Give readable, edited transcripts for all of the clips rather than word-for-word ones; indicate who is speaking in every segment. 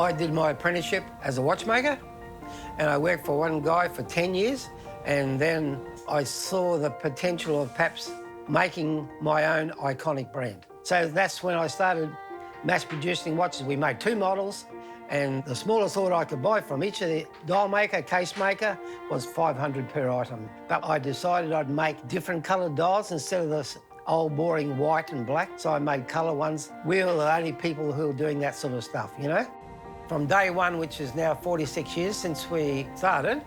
Speaker 1: I did my apprenticeship as a watchmaker, and I worked for one guy for 10 years, and then I saw the potential of perhaps making my own iconic brand. So that's when I started mass producing watches. We made 2 models, and the smallest order I could buy from each of the dial maker, case maker, was 500 per item. But I decided I'd make different coloured dials instead of this old boring white and black, so I made colour ones. We were the only people who were doing that sort of stuff, you know? From day one, which is now 46 years since we started,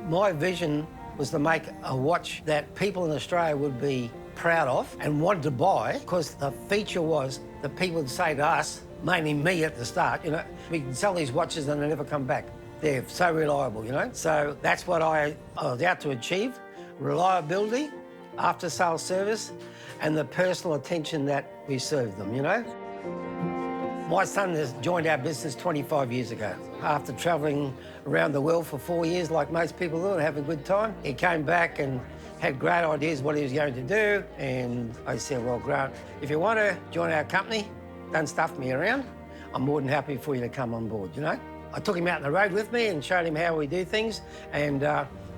Speaker 1: my vision was to make a watch that people in Australia would be proud of and wanted to buy, because the feature was that people would say to us, mainly me at the start, you know, we can sell these watches and they never come back. They're so reliable, you know? So that's what I was out to achieve: reliability, after-sales service, and the personal attention that we serve them, you know? My son has joined our business 25 years ago. After travelling around the world for 4 years, like most people do, and having a good time, he came back and had great ideas what he was going to do. And I said, well, Grant, if you want to join our company, don't stuff me around. I'm more than happy for you to come on board, you know? I took him out on the road with me and showed him how we do things. And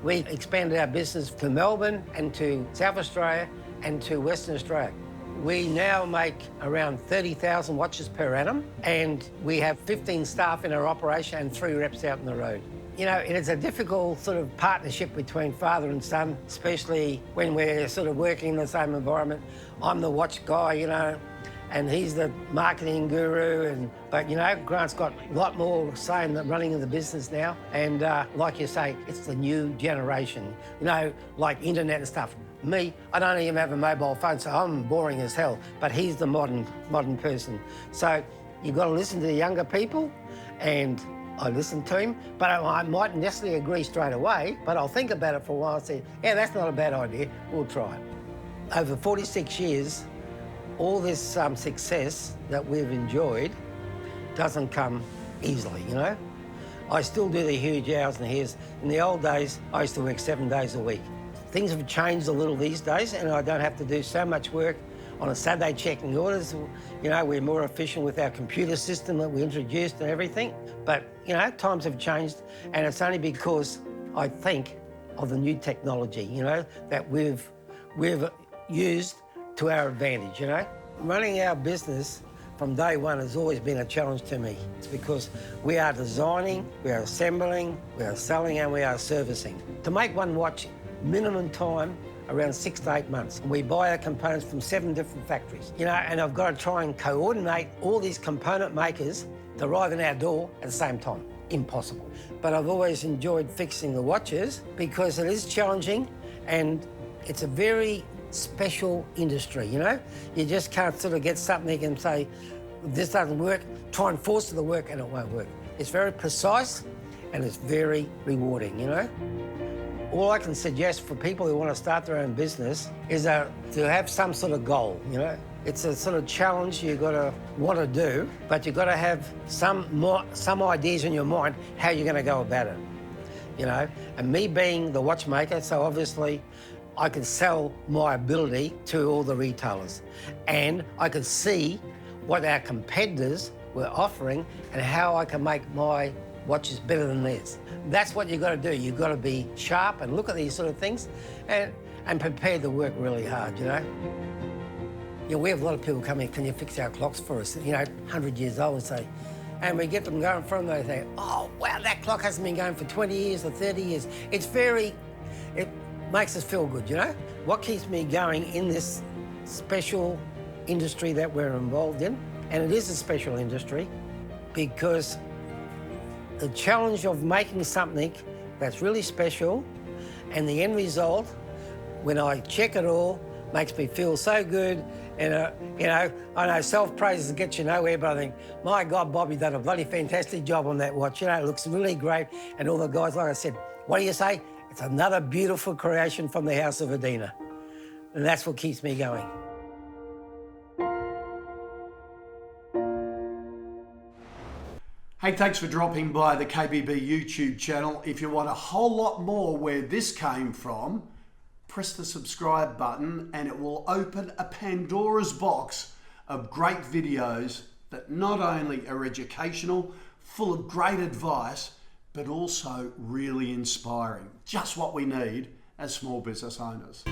Speaker 1: we expanded our business to Melbourne and to South Australia and to Western Australia. We now make around 30,000 watches per annum, and we have 15 staff in our operation and 3 reps out on the road. You know, it's a difficult sort of partnership between father and son, especially when we're sort of working in the same environment. I'm the watch guy, you know, and he's the marketing guru. But, you know, Grant's got a lot more say in the running of the business now. And like you say, it's the new generation, you know, like internet and stuff. Me, I don't even have a mobile phone, so I'm boring as hell, but he's the modern person. So you've got to listen to the younger people, and I listen to him, but I mightn't necessarily agree straight away, but I'll think about it for a while and say, yeah, that's not a bad idea, we'll try it. Over 46 years, all this success that we've enjoyed doesn't come easily, you know? I still do the huge hours and years. In the old days, I used to work 7 days a week. Things have changed a little these days, and I don't have to do so much work on a Saturday checking orders. You know, we're more efficient with our computer system that we introduced and everything. But, you know, times have changed, and it's only because I think of the new technology, you know, that we've used to our advantage, you know. Running our business from day one has always been a challenge to me. It's because we are designing, we are assembling, we are selling, and we are servicing. To make one watch, minimum time around 6 to 8 months. We buy our components from 7 different factories, you know, and I've got to try and coordinate all these component makers to arrive in our door at the same time. Impossible. But I've always enjoyed fixing the watches because it is challenging, and it's a very special industry, you know? You just can't sort of get something and say, this doesn't work, try and force it to work, and it won't work. It's very precise, and it's very rewarding, you know? All I can suggest for people who want to start their own business is to have some sort of goal, you know? It's a sort of challenge you've got to want to do, but you've got to have some ideas in your mind how you're going to go about it, you know? And me being the watchmaker, so obviously I could sell my ability to all the retailers, and I could see what our competitors were offering and how I can make my watches better than theirs. That's what you've got to do. You've got to be sharp and look at these sort of things and prepare to work really hard, you know? You know, we have a lot of people come in, can you fix our clocks for us? You know, 100 years old and say, and we get them going from them, they think, oh, wow, that clock hasn't been going for 20 years or 30 years. It makes us feel good, you know? What keeps me going in this special industry that we're involved in, and it is a special industry, because the challenge of making something that's really special, and the end result, when I check it all, makes me feel so good. And, you know, I know self-praise gets you nowhere, but I think, my God, Bobby done a bloody fantastic job on that watch. You know, it looks really great. And all the guys, like I said, what do you say? It's another beautiful creation from the house of Adina. And that's what keeps me going.
Speaker 2: Hey, thanks for dropping by the KBB YouTube channel. If you want a whole lot more where this came from, press the subscribe button and it will open a Pandora's box of great videos that not only are educational full of great advice, but also really inspiring. Just what we need as small business owners.